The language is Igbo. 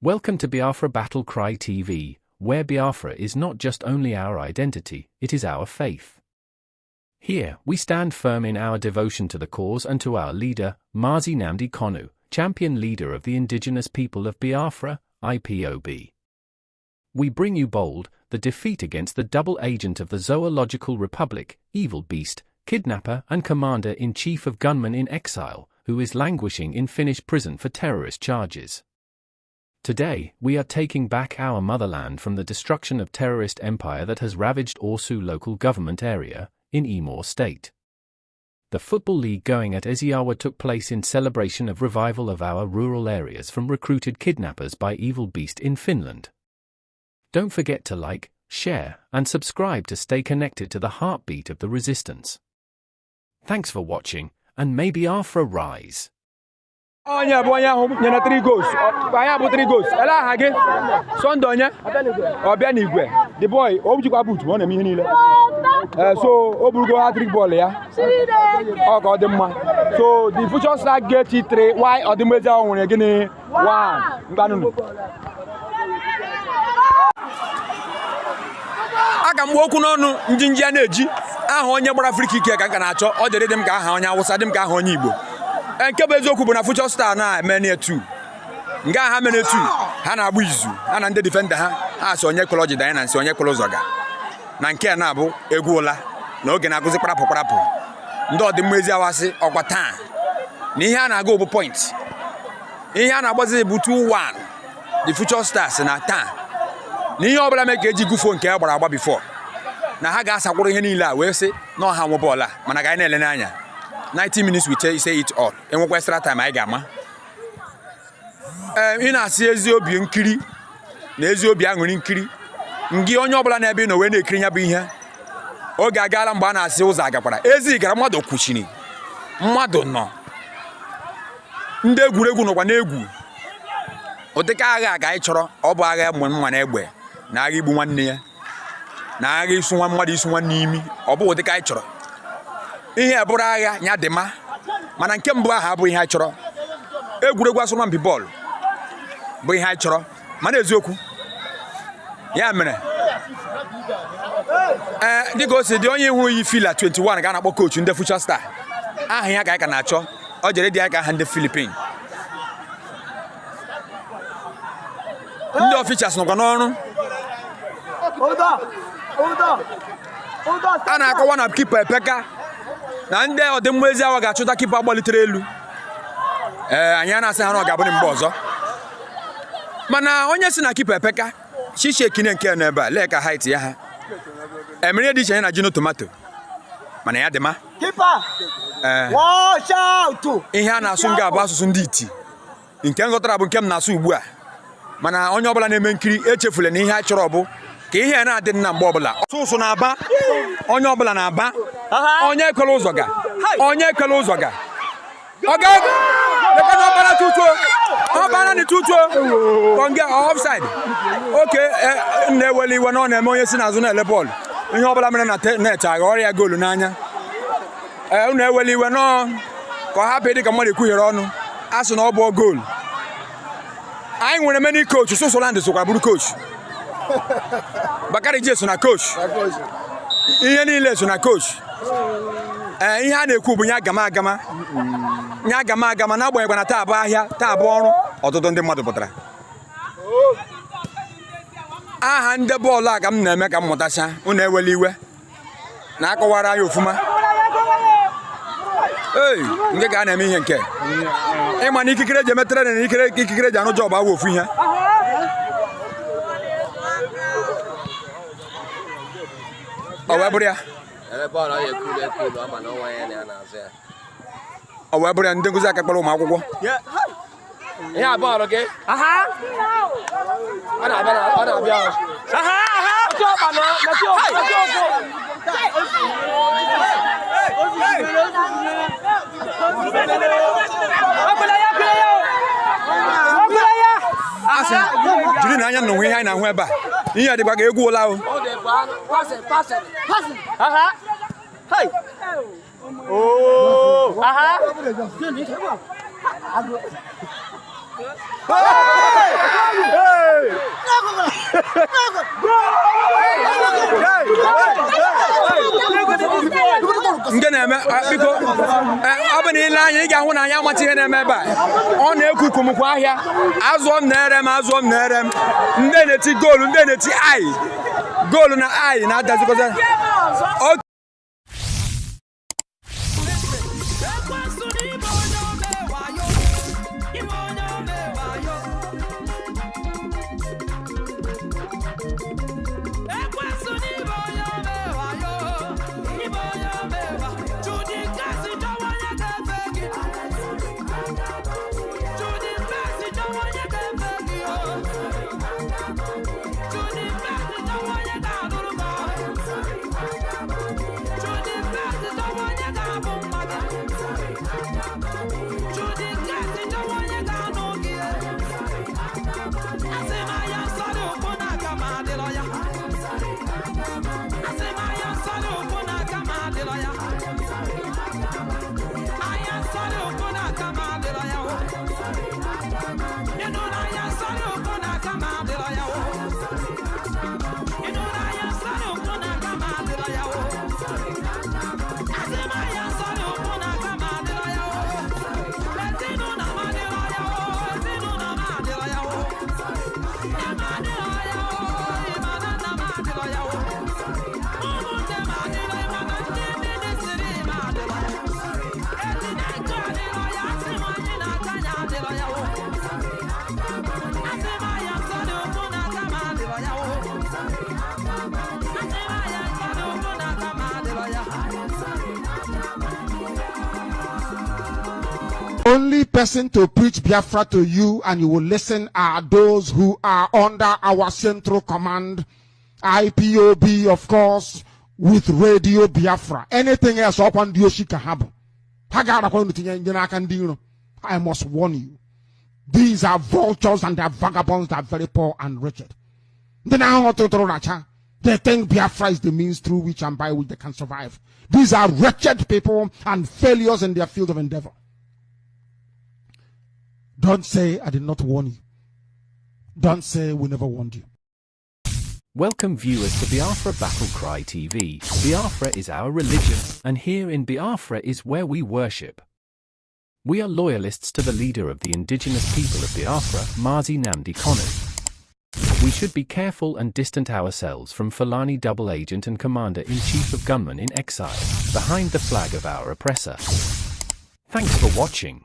Welcome to Biafra Battle Cry TV, where Biafra is not just only our identity, it is our faith. Here, we stand firm in our devotion to the cause and to our leader, Mazi Nnamdi Kanu, champion leader of the indigenous people of Biafra, IPOB. We bring you bold, the defeat against the double agent of the Zoological Republic, evil beast, kidnapper and commander-in-chief of gunmen in exile, who is languishing in Finnish prison for terrorist charges. Today, we are taking back our motherland from the destruction of terrorist empire that has ravaged Orsu local government area, in Imo State. The Football League going at Eziawa took place in celebration of revival of our rural areas from recruited kidnappers by evil beast in Finland. Don't forget to like, share, and subscribe to stay connected to the heartbeat of the resistance. Thanks for watching, and may Biafra rise. Onya bonya hom nyana 3 goals. Anya bu 3 goals. Ela hage. Sondonya. Obianigwe. The boy objikwa boot won emi hinile. So oburugo hat-trick ball ya. O go dey mma. So the future star get 3. Why odimeza onwere gini 1. Ngbanunu. Aga m okwu n'ọnụ njinji na-eji aha onye gbara free kick ka nka na-achọ ọ dịrị m ka aha onye Awụsa dị m ka aha onye Igbo. Nke bụ eziokwu bụ na future star na mene 2 nga ha mene 2 ha na-agba izu ha na ndị defender ha so onye koloji danye na nsi onye kolo zoga na nke na bụ egwu ụla na oge na-agụzi kparapụ ndị ọdịmma Eziawa sị ọkwa taa na ihe a na-aga bụ point ihe a na-agbazi bụ 2-1 the future stars na taa na ihe ọbụla mee ka eji gufo nke gbara agba before na ha ga-asakwụrụ ihe niile a wee sị na ọha nwe bọọlụ mana ga anyị na-ele n'anya 90 minutes we say it all. Enwekwa extra time anyị ga-ama. Ị na-asị ezi obi nkiri na ezi obi aṅụrị nkiri. Ngị onye ọbụla na-ebe no we na-ekiri ya bụ ihe. Oge agaala mgbe a na-asị ụzọ agakwara. Ezi gara mmadụ kwuchiri. Mmadụ nọ. Ndị egwuregwu nọkwa n'egwu. Ụdịka agha ga anyị chọrọ ọ bụ agha mma na egbe na agha igbu nwanne ya. Na agha isu nwa mmadụ isu nwanne imi. Ọ bụ ụdịka anyị chọrọ. Ihe abụrụ agha nya dị mma mana nke mbụ aha bụ ihe anyị chọrọ egwuregwu asọmpi bọọlụ bụ ihe anyị chọrọ mana eziokwu ya mere dịka o si dị onye ihu yi fila 21 ga na-akpọ coach ndị future star aha ya ka anyị ka na-achọ ọ jere dị aka aha ndị Philippines ndị officials nọkwa n'ọrụ a na-akọwa na kipa Epeka na ndị ọdịmma Eziawa ga-achụta kipa gbalitere elu anyị na-asị ha na ọ ga-abụ mgbe ọzọ mana onye si na kipa Epeka chiche ekine nke n'ebe a lee ka height ya ha emere dị iche na Gino tomato mana ya dị mma ihe a na-asụ nga bụ asụsụ ndị iti nke nghọtara bụ nke m na-asụ ugbu a mana onye ọbụla na-eme nkiri echefule na ihe a chọrọ bụ ka ihe na-adị na mgbe ọbụla ọsụsụ na-aba onye ọbụla na-aba onye ekwela ụzọ ga onye ekwela ụzọ ga ọ ga ọbara tutuo ọbara ni tutuo konge offside oke na-eweli iwe na ọ na-eme onye si n'azụ na-ele bọọlụ ihe ọbụla mere na net agha ọrịa goolu n'anya na-eweli iwe nọ ka ọ hapụ dị ka mmadụ ekwughere ọnụ a sị na ọ bụ goolu anyị nwere many coach Switzerland sokwa bụrụ coach Bakari J so na coach ihe niile so na coach ihe a na-ekwu bụ nya agama na-agbanyeghị na taa bụ ahịa taa bụ ọrụ ọtụtụ ndị mmadụ pụtara aha ndị bọọlụ a ka m na-eme ka m mụtacha unu ewela iwe na-akọwara anyị ofuma nke ga na-eme ihe nke ịma na ikikere eji emetere na ikikere eji anụ jọb awụ ofu ihe ọ wee bụrụ ya ọ wee bụrụ ya ndị nkụzi aka kpọrọ ụmụ akwụkwọ ihe a bọọlụ gị ọ na-abịa jiri na anya nnụnụ ihe anyị na-ahụ ebe a ihe dịkwa ka egwu ụla o Hey! biko ọ bụ na ile anya ị ga-ahụ na anyị amata ihe na-eme ebe a ọ na-ekukumkwa ahịa azụọ m na-ere m ndị na-eti goolu ndị na-eti goolu na na-adazikoza Only person to preach Biafra to you and you will listen are those who are under our central command, IPOB, of course, with Radio Biafra. Anything else up on Dioshika I must warn you. These are vultures and they are vagabonds that are very poor and wretched. They think Biafra is the means through which and by which they can survive. These are wretched people and failures in their field of endeavor. Don't say I did not warn you. Don't say we never warned you. Welcome viewers to Biafra Battle Cry TV. Biafra is our religion, and here in Biafra is where we worship. We are loyalists to the leader of the indigenous people of Biafra, Mazi Nnamdi Kanu. We should be careful and distant ourselves from Fulani double agent and commander-in-chief of gunmen in exile, behind the flag of our oppressor. Thanks for watching.